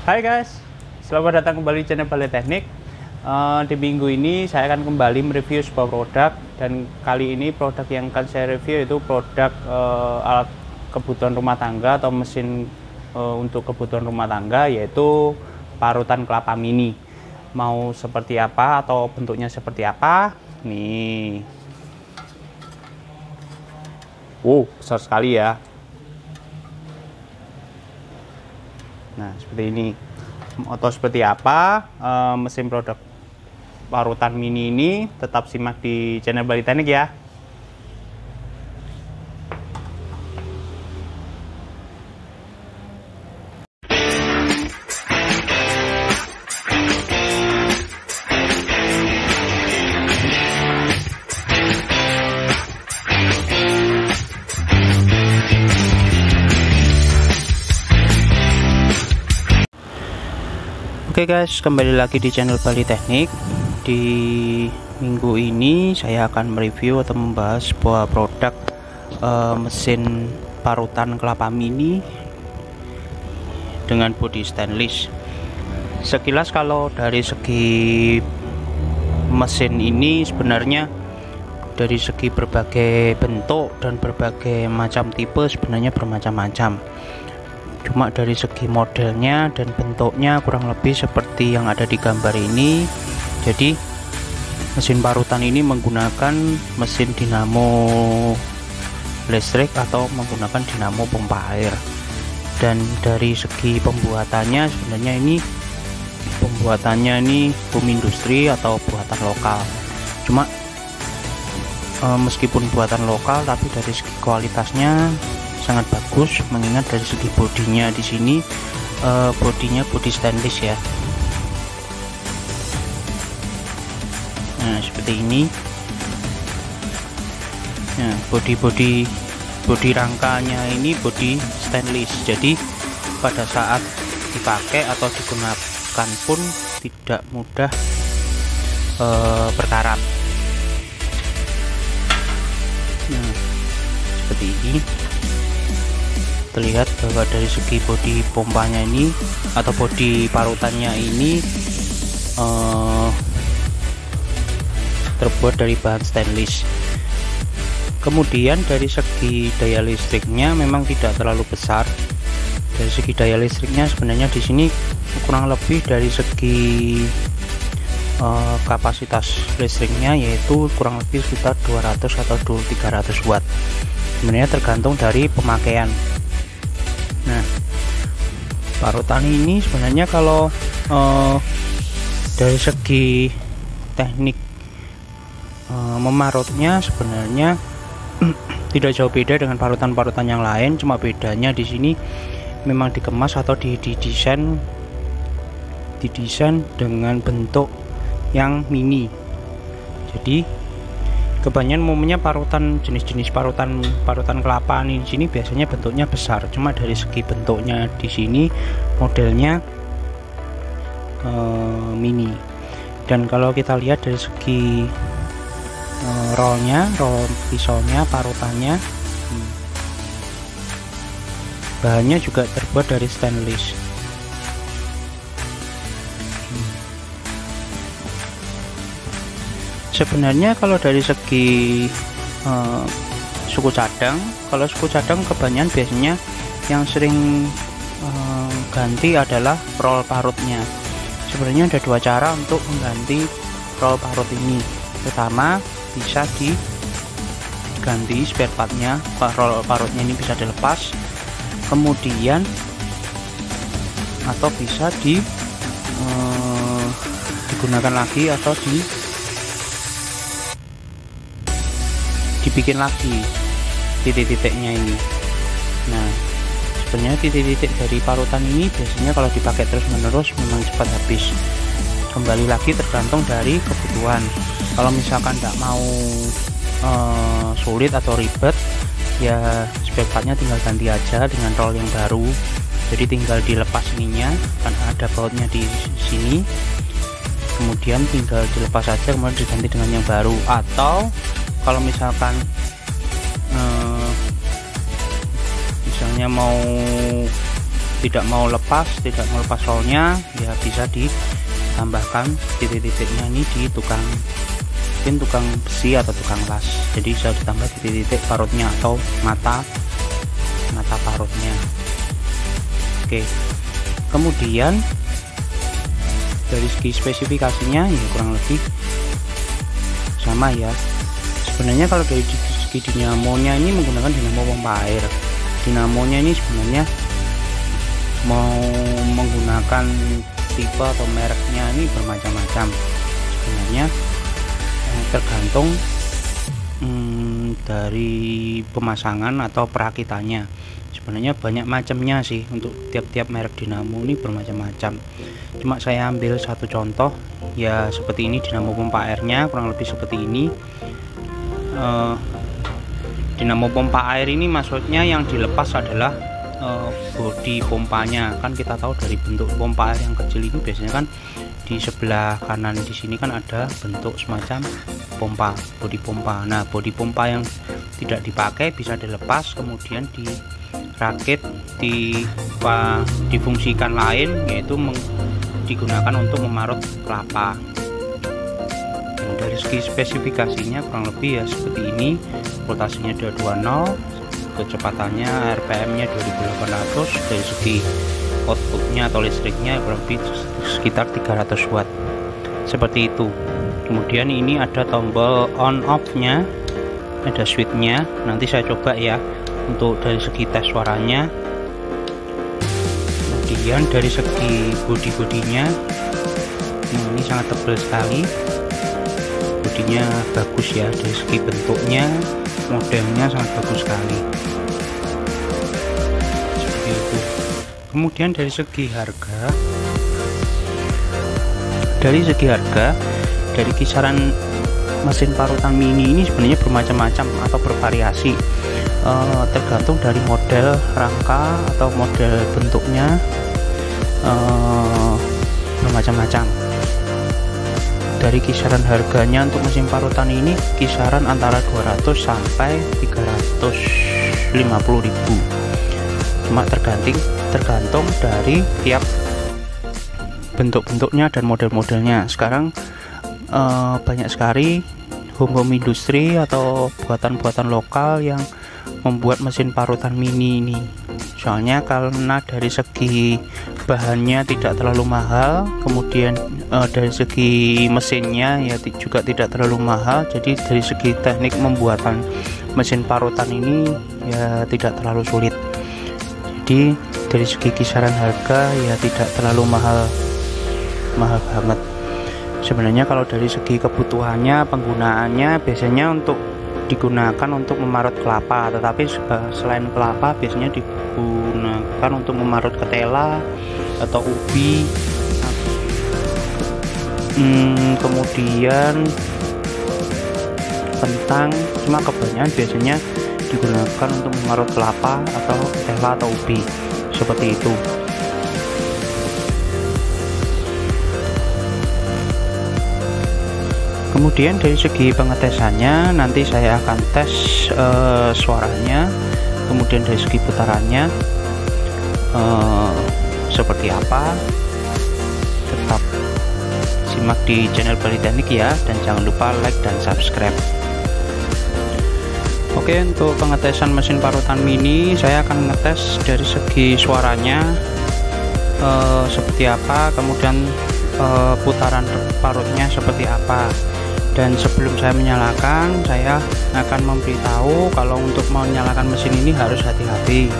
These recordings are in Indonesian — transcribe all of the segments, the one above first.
Hai guys, selamat datang kembali di channel Balai Teknik. Di minggu ini saya akan kembali mereview sebuah produk, dan kali ini produk yang akan saya review itu produk alat kebutuhan rumah tangga atau mesin untuk kebutuhan rumah tangga, yaitu parutan kelapa mini. Mau seperti apa atau bentuknya seperti apa? Nih, besar sekali ya. Nah, seperti ini. Atau seperti apa mesin produk parutan mini ini, tetap simak di channel Balai Teknik ya. Oke guys, kembali lagi di channel Balai Teknik. Di minggu ini saya akan mereview atau membahas sebuah produk mesin parutan kelapa mini dengan bodi stainless. Sekilas kalau dari segi mesin ini, sebenarnya dari segi berbagai bentuk dan berbagai macam tipe sebenarnya bermacam-macam. Cuma dari segi modelnya dan bentuknya kurang lebih seperti yang ada di gambar ini. Jadi mesin parutan ini menggunakan mesin dinamo listrik atau menggunakan dinamo pompa air. Dan dari segi pembuatannya, sebenarnya ini pembuatannya ini home industri atau buatan lokal. Cuma meskipun buatan lokal, tapi dari segi kualitasnya sangat bagus, mengingat dari segi bodinya di sini bodinya bodi stainless ya. Nah, seperti ini. Nah, bodi rangkanya ini bodi stainless. Jadi pada saat dipakai atau digunakan pun tidak mudah berkarat. Nah, seperti ini. Terlihat bahwa dari segi bodi pompanya ini atau bodi parutannya ini terbuat dari bahan stainless. Kemudian dari segi daya listriknya memang tidak terlalu besar. Dari segi daya listriknya sebenarnya di sini kurang lebih dari segi kapasitas listriknya, yaitu kurang lebih sekitar 200 atau 300 watt. Sebenarnya tergantung dari pemakaian. Nah, parutan ini sebenarnya kalau dari segi teknik memarutnya sebenarnya tidak jauh beda dengan parutan-parutan yang lain. Cuma bedanya di sini memang dikemas atau didesain dengan bentuk yang mini. Jadi kebanyakan umumnya parutan jenis-jenis parutan kelapa di sini biasanya bentuknya besar. Cuma dari segi bentuknya di sini modelnya mini. Dan kalau kita lihat dari segi roll pisaunya, parutannya, bahannya juga terbuat dari stainless. Sebenarnya kalau dari segi suku cadang, kalau suku cadang kebanyakan biasanya yang sering ganti adalah roll parutnya. Sebenarnya ada dua cara untuk mengganti roll parut ini. Pertama, bisa diganti spare partnya, roll parutnya ini bisa dilepas, kemudian atau bisa digunakan lagi atau dibikin lagi titik-titiknya ini. Nah, sebenarnya titik-titik dari parutan ini biasanya kalau dipakai terus-menerus memang cepat habis. Kembali lagi tergantung dari kebutuhan. Kalau misalkan tidak mau sulit atau ribet, ya spare partnya tinggal ganti aja dengan roll yang baru. Jadi tinggal dilepas ininya, kan ada bautnya di sini, kemudian tinggal dilepas saja, kemudian diganti dengan yang baru. Atau kalau misalkan misalnya mau tidak mau lepas solnya, ya bisa ditambahkan titik-titiknya ini di tukang besi atau tukang las. Jadi bisa ditambah titik-titik parutnya atau mata parutnya. Oke, kemudian dari segi spesifikasinya ya kurang lebih sama ya. Sebenarnya kalau dari segi dinamonya ini menggunakan dinamo pompa air. Dinamonya ini sebenarnya mau menggunakan tipe atau mereknya ini bermacam-macam. Sebenarnya tergantung dari pemasangan atau perakitannya. Sebenarnya banyak macamnya sih, untuk tiap-tiap merek dinamo ini bermacam-macam. Cuma saya ambil satu contoh ya, seperti ini dinamo pompa airnya kurang lebih seperti ini. Dinamo pompa air ini maksudnya yang dilepas adalah bodi pompanya. Kan kita tahu dari bentuk pompa air yang kecil ini biasanya kan di sebelah kanan di sini kan ada bentuk semacam pompa, bodi pompa. Nah, bodi pompa yang tidak dipakai bisa dilepas kemudian dirakit difungsikan lain, yaitu digunakan untuk memarut kelapa. Nah, dari segi spesifikasinya kurang lebih ya seperti ini. Voltasenya 220, kecepatannya RPM nya 2800, dari segi outputnya atau listriknya kurang lebih sekitar 300 watt seperti itu. Kemudian ini ada tombol on off nya, ada switchnya. Nanti saya coba ya untuk dari segi tes suaranya. Kemudian dari segi bodinya, ini sangat tebal sekali, bodinya bagus ya. Dari segi bentuknya, modelnya sangat bagus sekali seperti itu. Kemudian dari segi harga, dari kisaran mesin parutan mini ini sebenarnya bermacam-macam atau bervariasi, tergantung dari model rangka atau model bentuknya, bermacam-macam. Dari kisaran harganya untuk mesin parutan ini kisaran antara 200 sampai 350.000. Cuma tergantung dari tiap bentuk-bentuknya dan model-modelnya. Sekarang banyak sekali home industri atau buatan-buatan lokal yang membuat mesin parutan mini ini. Soalnya karena dari segi bahannya tidak terlalu mahal, kemudian dari segi mesinnya ya juga tidak terlalu mahal. Jadi dari segi teknik pembuatan mesin parutan ini ya tidak terlalu sulit. Jadi dari segi kisaran harga ya tidak terlalu mahal banget. Sebenarnya kalau dari segi kebutuhannya, penggunaannya biasanya untuk digunakan untuk memarut kelapa, tetapi selain kelapa biasanya digunakan untuk memarut ketela atau ubi, kemudian kentang. Cuma kebanyakan biasanya digunakan untuk memarut kelapa atau ketela atau ubi seperti itu. Kemudian dari segi pengetesannya nanti saya akan tes suaranya, kemudian dari segi putarannya seperti apa. Tetap simak di channel Bali Teknik ya, dan jangan lupa like dan subscribe. Oke, untuk pengetesan mesin parutan mini saya akan ngetes dari segi suaranya seperti apa, kemudian putaran parutnya seperti apa. Dan sebelum saya menyalakan, saya akan memberitahu kalau untuk menyalakan mesin ini harus hati-hati,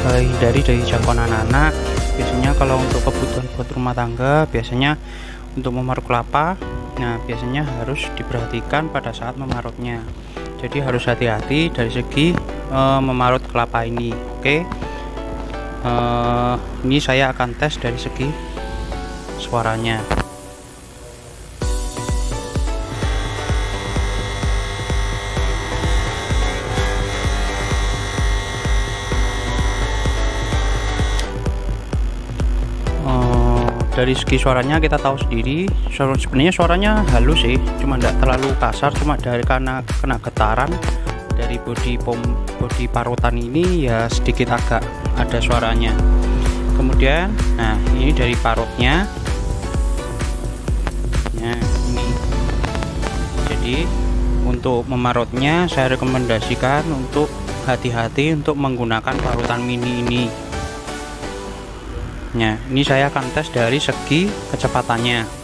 hindari dari jangkauan anak-anak. Biasanya kalau untuk kebutuhan buat rumah tangga, biasanya untuk memarut kelapa, nah biasanya harus diperhatikan pada saat memarutnya. Jadi harus hati-hati dari segi memarut kelapa ini. Oke, ini saya akan tes dari segi suaranya. Dari segi suaranya kita tahu sendiri, sebenarnya suaranya halus sih, cuma tidak terlalu kasar. Cuma karena kena getaran dari bodi parutan ini ya sedikit agak ada suaranya. Kemudian nah ini dari parutnya. Nah ini, jadi untuk memarutnya saya rekomendasikan untuk hati-hati untuk menggunakan parutan mini ini. Nah ini saya akan tes dari segi kecepatannya.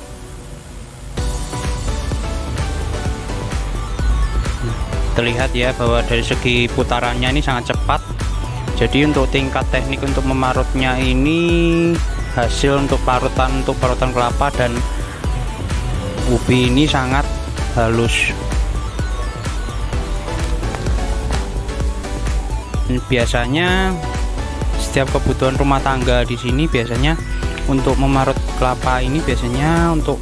Terlihat ya bahwa dari segi putarannya ini sangat cepat. Jadi untuk tingkat teknik untuk memarutnya ini, hasil untuk parutan kelapa dan ubi ini sangat halus. Biasanya setiap kebutuhan rumah tangga di sini biasanya untuk memarut kelapa ini, biasanya untuk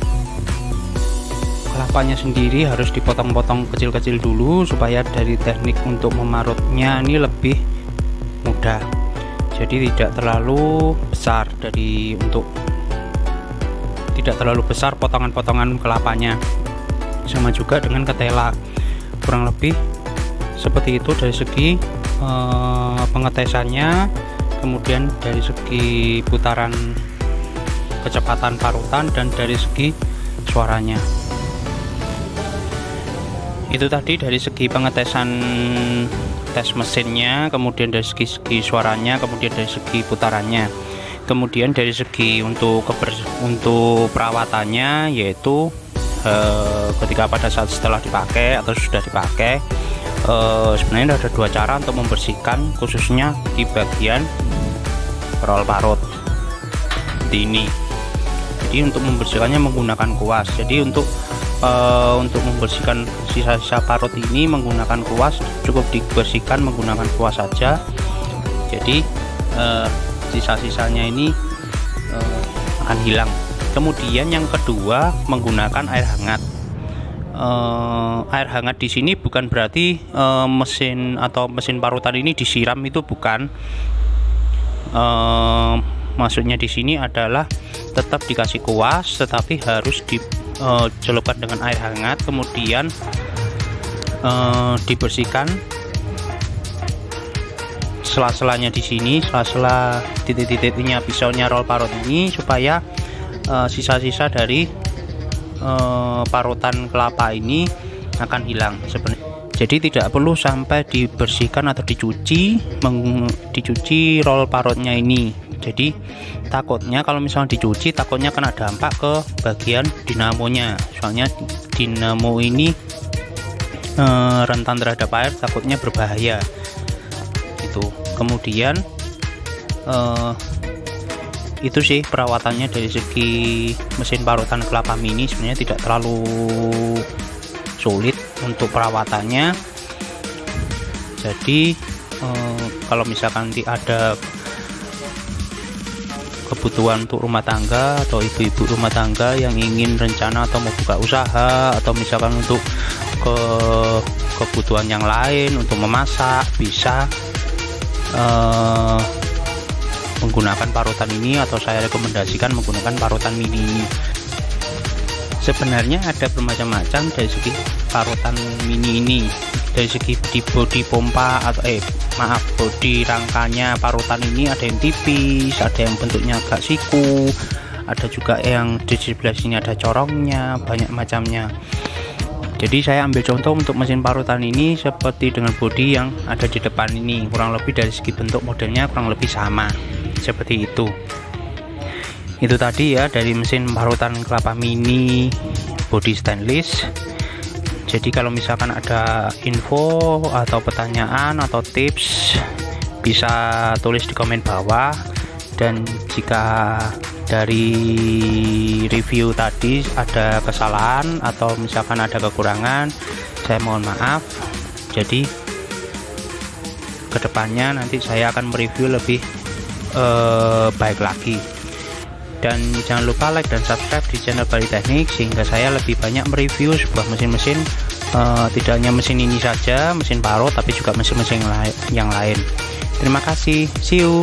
kelapanya sendiri harus dipotong-potong kecil-kecil dulu supaya dari teknik untuk memarutnya ini lebih mudah. Jadi tidak terlalu besar tidak terlalu besar potongan-potongan kelapanya. Sama juga dengan ketela, kurang lebih seperti itu dari segi pengetesannya. Kemudian dari segi putaran kecepatan parutan dan dari segi suaranya. Itu tadi dari segi pengetesan tes mesinnya, kemudian dari segi suaranya, kemudian dari segi putarannya. Kemudian dari segi untuk perawatannya, yaitu ketika pada saat setelah dipakai atau sudah dipakai, sebenarnya ada dua cara untuk membersihkan, khususnya di bagian roll parut seperti ini. Jadi untuk membersihkannya menggunakan kuas. Jadi untuk membersihkan sisa-sisa parut ini menggunakan kuas, cukup dibersihkan menggunakan kuas saja. Jadi sisa-sisanya ini akan hilang. Kemudian yang kedua, menggunakan air hangat. Air hangat di sini bukan berarti mesin parutan ini disiram, itu bukan. Maksudnya di sini adalah tetap dikasih kuas, tetapi harus dicelupkan dengan air hangat, kemudian dibersihkan sela-selanya di sini, sela-sela titik-titiknya pisaunya roll parut ini, supaya sisa-sisa dari parutan kelapa ini akan hilang sebenarnya. Jadi tidak perlu sampai dibersihkan atau dicuci roll parutnya ini. Jadi takutnya kalau misalnya dicuci, takutnya kena dampak ke bagian dinamonya. Soalnya dinamo ini rentan terhadap air, takutnya berbahaya. Itu. Kemudian itu sih perawatannya dari segi mesin parutan kelapa mini. Sebenarnya tidak terlalu sulit untuk perawatannya. Jadi kalau misalkan ada kebutuhan untuk rumah tangga atau ibu-ibu rumah tangga yang ingin rencana atau mau buka usaha, atau misalkan untuk kebutuhan yang lain untuk memasak, bisa menggunakan parutan ini, atau saya rekomendasikan menggunakan parutan mini ini. Sebenarnya ada bermacam-macam dari segi parutan mini ini. Dari segi bodi pompa atau bodi rangkanya parutan ini, ada yang tipis, ada yang bentuknya agak siku, ada juga yang di sebelah sini ada corongnya, banyak macamnya. Jadi saya ambil contoh untuk mesin parutan ini seperti dengan bodi yang ada di depan ini, kurang lebih dari segi bentuk modelnya kurang lebih sama seperti itu. Itu tadi ya dari mesin parutan kelapa mini bodi stainless. Jadi kalau misalkan ada info atau pertanyaan atau tips, bisa tulis di komen bawah. Dan jika dari review tadi ada kesalahan atau misalkan ada kekurangan, saya mohon maaf. Jadi kedepannya nanti saya akan mereview lebih baik lagi. Dan jangan lupa like dan subscribe di channel Bali Teknik, sehingga saya lebih banyak mereview sebuah mesin-mesin, tidak hanya mesin ini saja, mesin parut, tapi juga mesin-mesin yang lain. Terima kasih, see you.